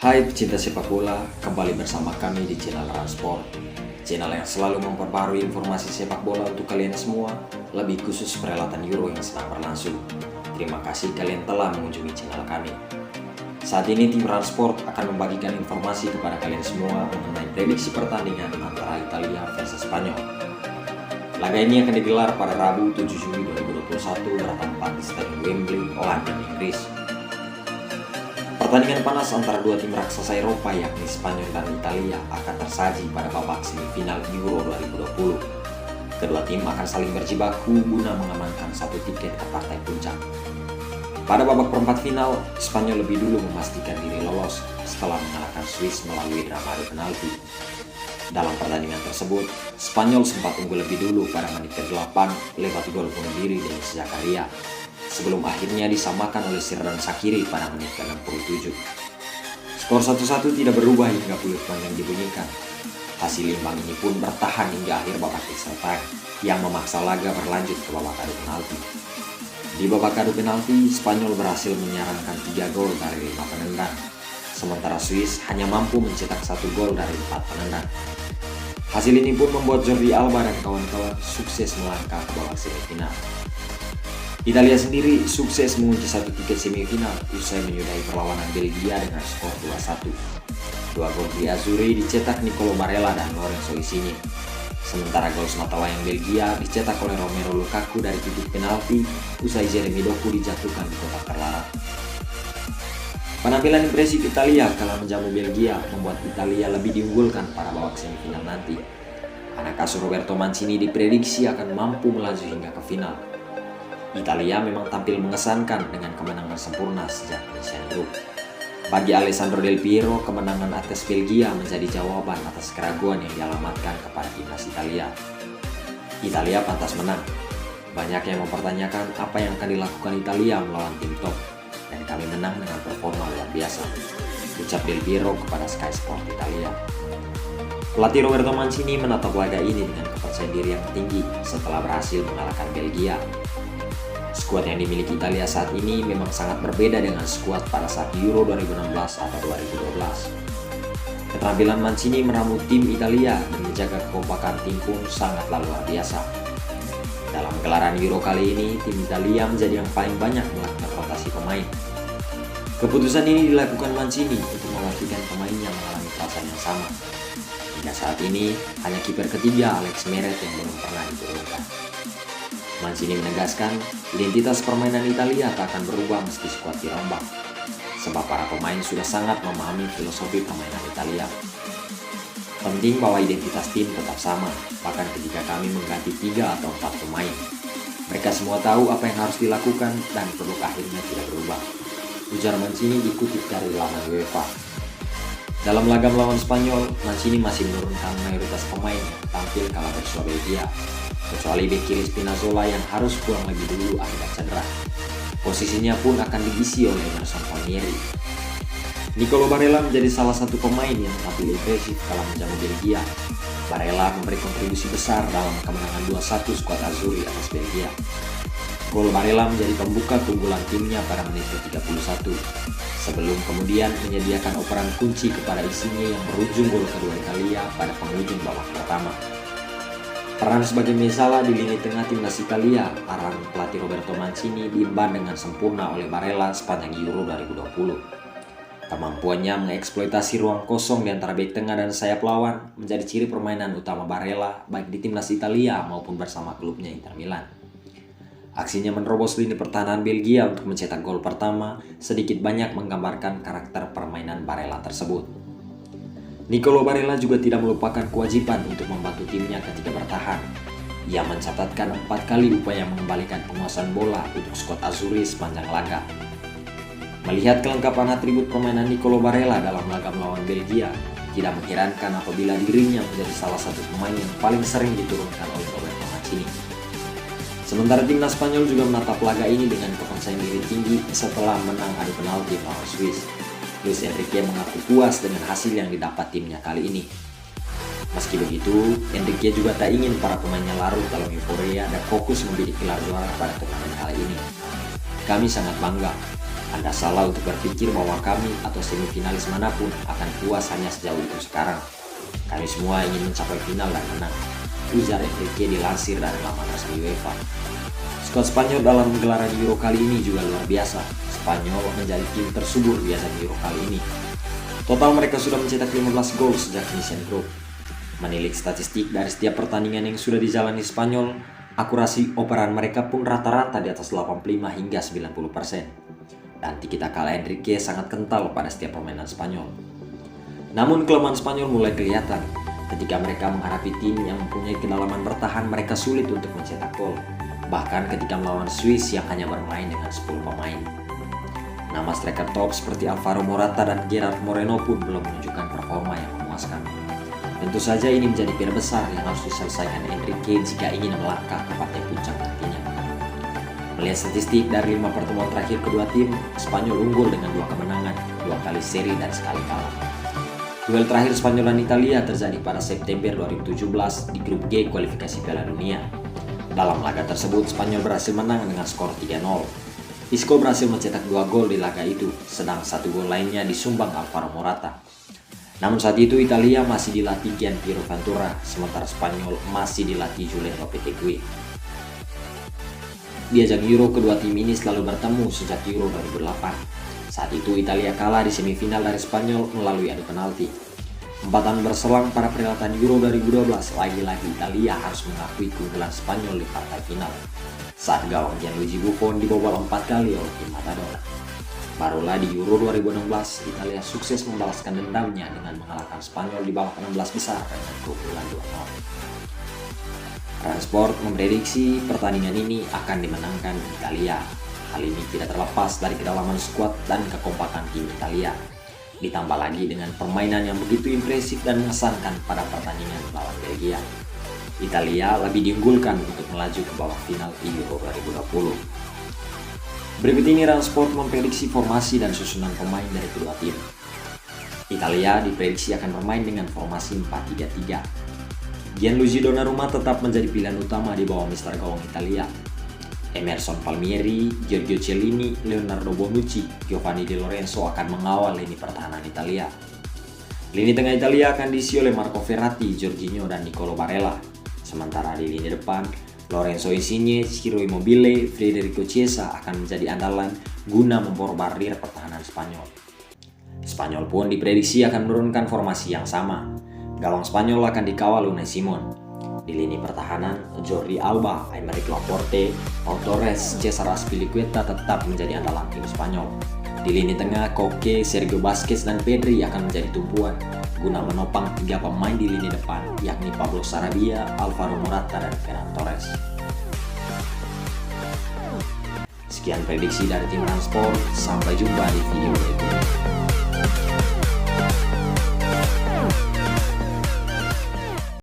Hai pecinta sepak bola, kembali bersama kami di channel Ransport, channel yang selalu memperbarui informasi sepak bola untuk kalian semua, lebih khusus perhelatan Euro yang sedang berlangsung. Terima kasih kalian telah mengunjungi channel kami. Saat ini tim Ransport akan membagikan informasi kepada kalian semua mengenai prediksi pertandingan antara Italia versus Spanyol. Laga ini akan digelar pada Rabu 7 Juli 2021 bertempat di Stadion Wembley, London, Inggris. Pertandingan panas antara dua tim raksasa Eropa yakni Spanyol dan Italia akan tersaji pada babak semifinal Euro 2020. Kedua tim akan saling berjibaku guna mengamankan satu tiket ke partai puncak. Pada babak perempat final, Spanyol lebih dulu memastikan diri lolos setelah mengalahkan Swiss melalui drama adu penalti. Dalam pertandingan tersebut, Spanyol sempat unggul lebih dulu pada menit ke-8 lewat gol bunuh diri dari Zakaria, sebelum akhirnya disamakan oleh Xherdan Shaqiri pada menit ke-67. Skor 1-1 tidak berubah hingga peluit panjang dibunyikan. Hasil imbang ini pun bertahan hingga akhir babak extra time yang memaksa laga berlanjut ke babak adu penalti. Di babak adu penalti, Spanyol berhasil menyarankan 3 gol dari 5 penendang, sementara Swiss hanya mampu mencetak 1 gol dari 4 penendang. Hasil ini pun membuat Jordi Alba dan kawan-kawan sukses melangkah ke babak semifinal. Italia sendiri sukses mengunci satu tiket semifinal usai menyudahi perlawanan Belgia dengan skor 2-1. 2 gol di Azzurri dicetak Nicolo Barella dan Lorenzo Insigne. Sementara gol sematawayang Belgia dicetak oleh Romelu Lukaku dari titik penalti usai Jeremy Doku dijatuhkan di kotak terlarang. Penampilan impresif Italia kalah menjamu Belgia membuat Italia lebih diunggulkan pada babak semifinal nanti. Anak asuh Roberto Mancini diprediksi akan mampu melaju hingga ke final. Italia memang tampil mengesankan dengan kemenangan sempurna sejak penyisian grup. Bagi Alessandro Del Piero, kemenangan atas Belgia menjadi jawaban atas keraguan yang dialamatkan kepada timnas Italia. Italia pantas menang. Banyak yang mempertanyakan apa yang akan dilakukan Italia melawan tim top, dan kami menang dengan performa luar biasa, ucap Del Piero kepada Sky Sport Italia. Pelatih Roberto Mancini menatap laga ini dengan kepercayaan diri yang tinggi setelah berhasil mengalahkan Belgia. Skuad yang dimiliki Italia saat ini memang sangat berbeda dengan skuad pada saat Euro 2016 atau 2012. Keterampilan Mancini meramu tim Italia dan menjaga kekompakan tim pun sangatlah luar biasa. Dalam gelaran Euro kali ini, tim Italia menjadi yang paling banyak melakukan rotasi pemain. Keputusan ini dilakukan Mancini untuk memastikan pemainnya mengalami perasaan yang sama. Hingga saat ini, hanya kiper ketiga Alex Meret yang belum pernah diturunkan. Mancini menegaskan, identitas permainan Italia tak akan berubah meski skuad dirombak, sebab para pemain sudah sangat memahami filosofi permainan Italia. Penting bahwa identitas tim tetap sama, bahkan ketika kami mengganti 3 atau 4 pemain. Mereka semua tahu apa yang harus dilakukan dan produk akhirnya tidak berubah, ujar Mancini dikutip dari laman UEFA. Dalam laga melawan Spanyol, Mancini masih menurunkan mayoritas pemain yang tampil kala bersua Belgia, kecuali bek kiri Spinazzola yang harus pulang lebih dulu akibat cedera. Posisinya pun akan diisi oleh Emerson Palmieri. Nicolo Barella menjadi salah satu pemain yang tampil impresif kala menjamu Belgia. Barella memberi kontribusi besar dalam kemenangan 2-1 skuad Azzurri atas Belgia. Gol Barella menjadi pembuka keunggulan timnya pada menit ke-31, sebelum kemudian menyediakan operan kunci kepada Insigne yang berujung gol kedua Italia pada penghujung babak pertama. Peran sebagai Mezzala di lini tengah timnas Italia, arahan pelatih Roberto Mancini diemban dengan sempurna oleh Barella sepanjang Euro 2020. Kemampuannya mengeksploitasi ruang kosong di antara bek tengah dan sayap lawan menjadi ciri permainan utama Barella baik di timnas Italia maupun bersama klubnya Inter Milan. Aksinya menerobos lini pertahanan Belgia untuk mencetak gol pertama sedikit banyak menggambarkan karakter permainan Barella tersebut. Nicolo Barella juga tidak melupakan kewajiban untuk membantu timnya ketika bertahan. Ia mencatatkan 4 kali upaya mengembalikan penguasaan bola untuk skuad Azzurri sepanjang laga. Melihat kelengkapan atribut permainan Nicolo Barella dalam laga melawan Belgia, tidak mengherankan apabila dirinya menjadi salah satu pemain yang paling sering diturunkan oleh Roberto Mancini. Sementara timnas Spanyol juga menatap laga ini dengan kepercayaan diri tinggi setelah menang adu penalti melawan Swiss. Luis Enrique mengaku puas dengan hasil yang didapat timnya kali ini. Meski begitu, Enrique juga tak ingin para pemainnya larut dalam euforia dan fokus membidik gelar juara pada turnamen kali ini. Kami sangat bangga Anda salah untuk berpikir bahwa kami atau semifinalis manapun akan puas hanya sejauh itu sekarang. Kami semua ingin mencapai final dan menang, ujar Enrique dilansir dari laman resmi UEFA. Skuad Spanyol dalam gelaran Euro kali ini juga luar biasa. Spanyol menjadi tim tersubur di ajang Euro kali ini. Total mereka sudah mencetak 15 gol sejak penyisian grup. Menilik statistik dari setiap pertandingan yang sudah dijalani Spanyol, akurasi operan mereka pun rata-rata di atas 85 hingga 90%. Dan tiki-taka Enrique sangat kental pada setiap permainan Spanyol. Namun kelemahan Spanyol mulai kelihatan. Ketika mereka menghadapi tim yang mempunyai kedalaman bertahan, mereka sulit untuk mencetak gol. Bahkan ketika melawan Swiss yang hanya bermain dengan 10 pemain. Nama striker top seperti Alvaro Morata dan Gerard Moreno pun belum menunjukkan performa yang memuaskan. Tentu saja ini menjadi PR besar yang harus diselesaikan Enrique jika ingin melangkah ke partai puncak nantinya. Melihat statistik dari 5 pertemuan terakhir kedua tim, Spanyol unggul dengan 2 kemenangan, 2 kali seri dan sekali kalah. Duel terakhir Spanyol dan Italia terjadi pada September 2017 di grup G kualifikasi Piala Dunia. Dalam laga tersebut, Spanyol berhasil menang dengan skor 3-0. Isco berhasil mencetak 2 gol di laga itu, sedang 1 gol lainnya disumbang Alvaro Morata. Namun saat itu Italia masih dilatih Gianpiero Ventura, sementara Spanyol masih dilatih Julen Lopetegui. Di ajang Euro, kedua tim ini selalu bertemu sejak Euro 2008. Saat itu Italia kalah di semifinal dari Spanyol melalui adu penalti. 4 tahun berselang para perhelatan Euro 2012, lagi-lagi Italia harus mengakui keunggulan Spanyol di partai final. Saat gawang Gianluigi Buffon dibobol 4 kali oleh tim Matador. Barulah di Euro 2016, Italia sukses membalaskan dendamnya dengan mengalahkan Spanyol di babak 16 besar dengan keunggulan 2-0. Transport memprediksi pertandingan ini akan dimenangkan Italia. Hal ini tidak terlepas dari kedalaman skuad dan kekompakan tim Italia. Ditambah lagi dengan permainan yang begitu impresif dan mengesankan pada pertandingan melawan Belgia. Italia lebih diunggulkan untuk melaju ke babak final Euro 2020. Berikut ini Transport memprediksi formasi dan susunan pemain dari kedua tim. Italia diprediksi akan bermain dengan formasi 4-3-3. Gianluigi Donnarumma tetap menjadi pilihan utama di bawah mister gawang Italia. Emerson Palmieri, Giorgio Chiellini, Leonardo Bonucci, Giovanni Di Lorenzo akan mengawal lini pertahanan Italia. Lini tengah Italia akan diisi oleh Marco Verratti, Jorginho, dan Nicolo Barella. Sementara di lini depan, Lorenzo Insigne, Ciro Immobile, Federico Chiesa akan menjadi andalan guna memborbardir pertahanan Spanyol. Spanyol pun diprediksi akan menurunkan formasi yang sama. Gawang Spanyol akan dikawal Unai Simon. Di lini pertahanan, Jordi Alba, Aymeric Laporte, Pau Torres, Cesar Azpilicueta tetap menjadi andalan tim Spanyol. Di lini tengah, Koke, Sergio Busquets, dan Pedri akan menjadi tumpuan guna menopang 3 pemain di lini depan, yakni Pablo Sarabia, Alvaro Morata, dan Ferran Torres. Sekian prediksi dari tim Transport, sampai jumpa di video berikutnya.